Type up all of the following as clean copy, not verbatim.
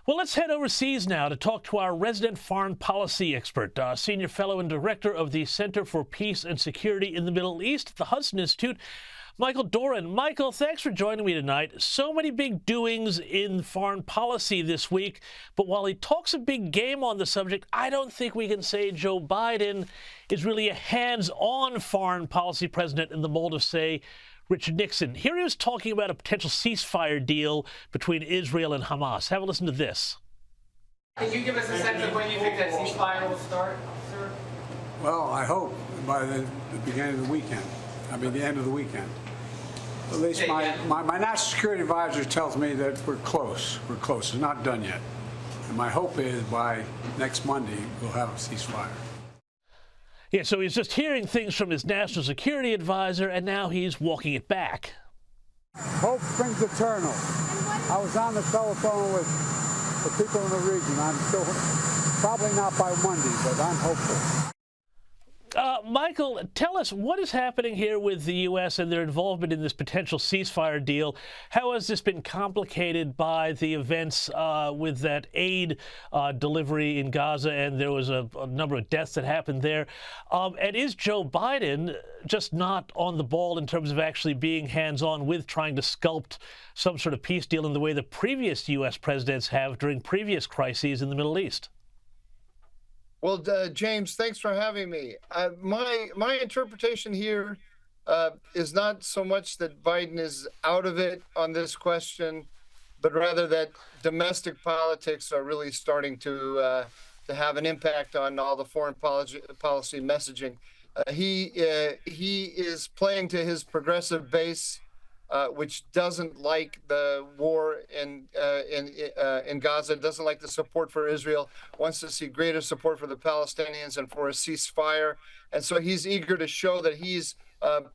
Well, let's head overseas now to talk to our resident foreign policy expert, senior fellow and director of the Center for Peace and Security in the Middle East at the Hudson Institute, Michael Doran. Michael, thanks for joining me tonight. So many big doings in foreign policy this week, but while he talks a big game on the subject, I don't think we can say Joe Biden is really a hands-on foreign policy president in the mold of, say, Richard Nixon. Here he was talking about a potential ceasefire deal between Israel and Hamas. Have a listen to this. Can you give us a sense of when you think that ceasefire will start, sir? Well, I hope by the beginning of the weekend. I mean, the end of the weekend. At least my national security advisor tells me that we're close. We're close. It's not done yet. And my hope is by next Monday, we'll have a ceasefire. Yeah, so he's just hearing things from his national security advisor, and now he's walking it back. Hope springs eternal. I was on the telephone with the people in the region. I'm still probably not by Monday, but I'm hopeful. Michael, tell us what is happening here with the U.S. and their involvement in this potential ceasefire deal. How has this been complicated by the events with that aid delivery in Gaza, and there was a number of deaths that happened there? And is Joe Biden just not on the ball in terms of actually being hands-on with trying to sculpt some sort of peace deal in the way the previous U.S. presidents have during previous crises in the Middle East? Well, James, thanks for having me. My interpretation here is not so much that Biden is out of it on this question, but rather that domestic politics are really starting to have an impact on all the foreign policy messaging. He is playing to his progressive base, which doesn't like the war in Gaza, doesn't like the support for Israel, wants to see greater support for the Palestinians and for a ceasefire. And so he's eager to show that he's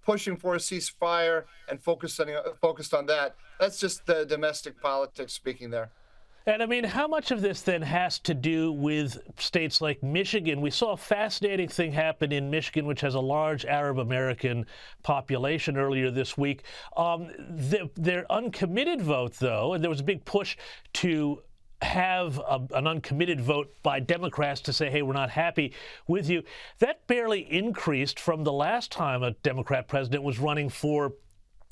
pushing for a ceasefire and focused on that. That's just the domestic politics speaking there. And I mean, how much of this then has to do with states like Michigan? We saw a fascinating thing happen in Michigan, which has a large Arab American population earlier this week. Their uncommitted vote, though, and there was a big push to have an uncommitted vote by Democrats to say, hey, we're not happy with you. That barely increased from the last time a Democrat president was running for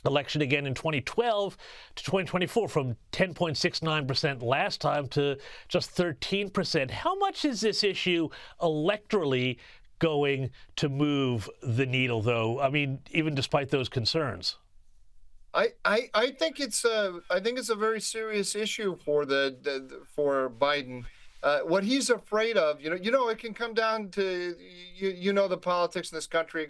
election again in 2012 to 2024, from 10.69% last time to just 13%. How much is this issue electorally going to move the needle, though? I mean, even despite those concerns. I think it's a very serious issue for for Biden. What he's afraid of, it can come down to the politics in this country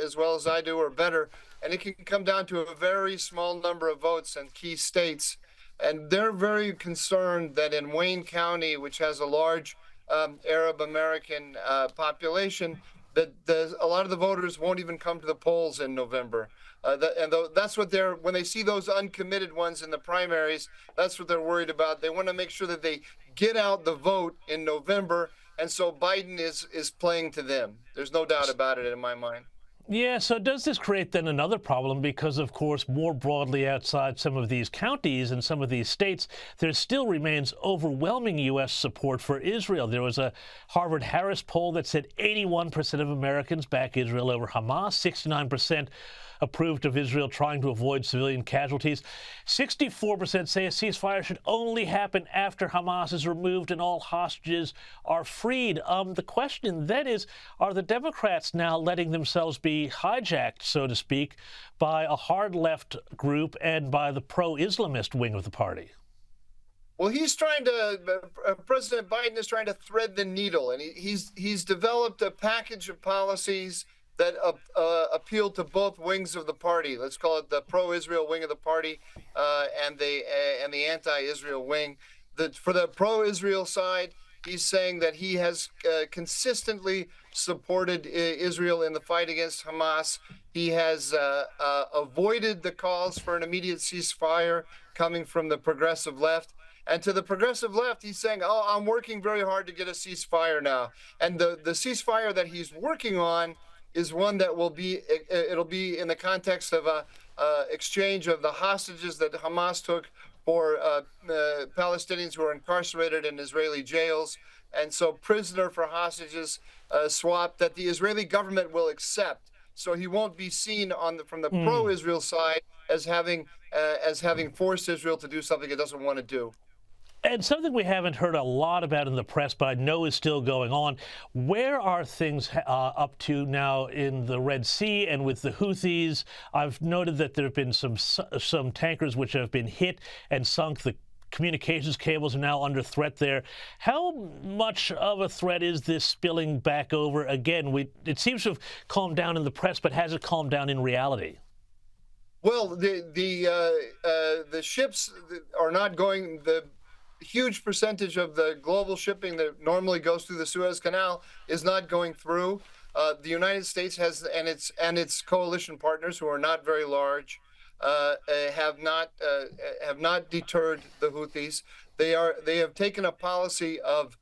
as well as I do, or better. And it can come down to a very small number of votes in key states. And they're very concerned that in Wayne County, which has a large Arab American population, that a lot of the voters won't even come to the polls in November. That's what when they see those uncommitted ones in the primaries, that's what they're worried about. They want to make sure that they get out the vote in November. And so Biden is playing to them. There's no doubt about it in my mind. Yeah, so does this create then another problem? Because, of course, more broadly outside some of these counties and some of these states, there still remains overwhelming U.S. support for Israel. There was a Harvard-Harris poll that said 81% of Americans back Israel over Hamas, 69% approved of Israel trying to avoid civilian casualties. 64% say a ceasefire should only happen after Hamas is removed and all hostages are freed. The question then is, are the Democrats now letting themselves be hijacked, so to speak, by a hard left group and by the pro-Islamist wing of the party? Well, President Biden is trying to thread the needle, and he's developed a package of policies that appeal to both wings of the party. Let's call it the pro-Israel wing of the party and the anti-Israel wing. For the pro-Israel side, he's saying that he has consistently supported Israel in the fight against Hamas. He has avoided the calls for an immediate ceasefire coming from the progressive left. And to the progressive left, he's saying, I'm working very hard to get a ceasefire now. And the ceasefire that he's working on is one that it'll be in the context of a exchange of the hostages that Hamas took for Palestinians who are incarcerated in Israeli jails. And so prisoner for hostages swap that the Israeli government will accept. So he won't be seen from the pro-Israel side as having forced Israel to do something it doesn't want to do. And something we haven't heard a lot about in the press, but I know is still going on. Where are things up to now in the Red Sea and with the Houthis? I've noted that there have been some tankers which have been hit and sunk. The communications cables are now under threat there. How much of a threat is this spilling back over again? It seems to have calmed down in the press, but has it calmed down in reality? Well, the ships are not going. The huge percentage of the global shipping that normally goes through the Suez Canal is not going through. The United States has, and its coalition partners, who are not very large, have not deterred the Houthis. They have taken a policy of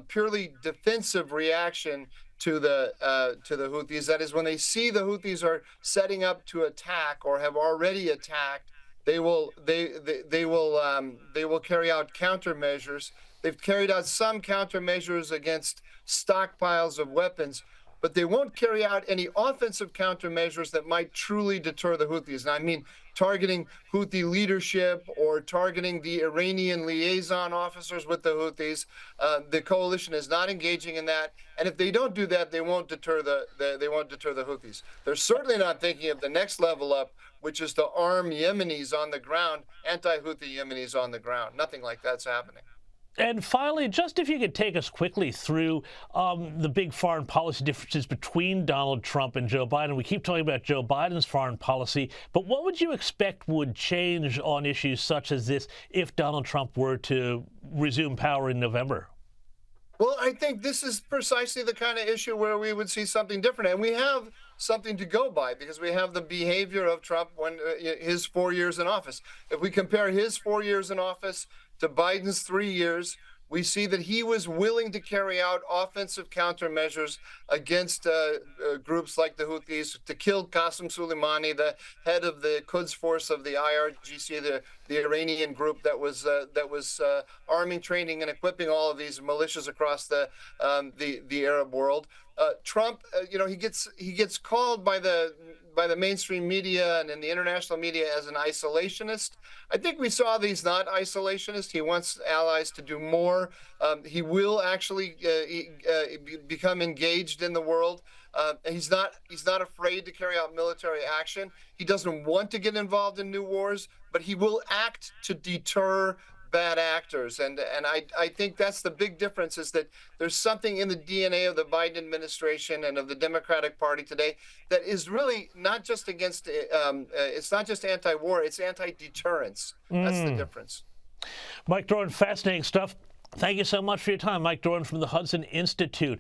purely defensive reaction to the Houthis. That is, when they see the Houthis are setting up to attack or have already attacked, they will carry out countermeasures. They've carried out some countermeasures against stockpiles of weapons, but they won't carry out any offensive countermeasures that might truly deter the Houthis. And I mean targeting Houthi leadership or targeting the Iranian liaison officers with the Houthis. The coalition is not engaging in that, and if they don't do that, they won't deter the Houthis. They're certainly not thinking of the next level up, which is to arm Yemenis on the ground, anti-Houthi Yemenis on the ground. Nothing like that's happening. And finally, just if you could take us quickly through the big foreign policy differences between Donald Trump and Joe Biden. We keep talking about Joe Biden's foreign policy, but what would you expect would change on issues such as this if Donald Trump were to resume power in November? Well, I think this is precisely the kind of issue where we would see something different. And we have something to go by because we have the behavior of Trump when his 4 years in office. If we compare his 4 years in office to Biden's 3 years, we see that he was willing to carry out offensive countermeasures against groups like the Houthis, to kill Qasem Soleimani, the head of the Quds force of the IRGC, the Iranian group that was arming, training, and equipping all of these militias across the Arab world. Trump, he gets called by the mainstream media and in the international media as an isolationist. I think we saw that he's not isolationist. He wants allies to do more. He will actually become engaged in the world. He's not afraid to carry out military action. He doesn't want to get involved in new wars, but he will act to deter bad actors. And I think that's the big difference, is that there's something in the DNA of the Biden administration and of the Democratic Party today that is really not just against, it's not just anti-war, it's anti-deterrence. That's the difference. Mike Doran, fascinating stuff. Thank you so much for your time. Mike Doran from the Hudson Institute.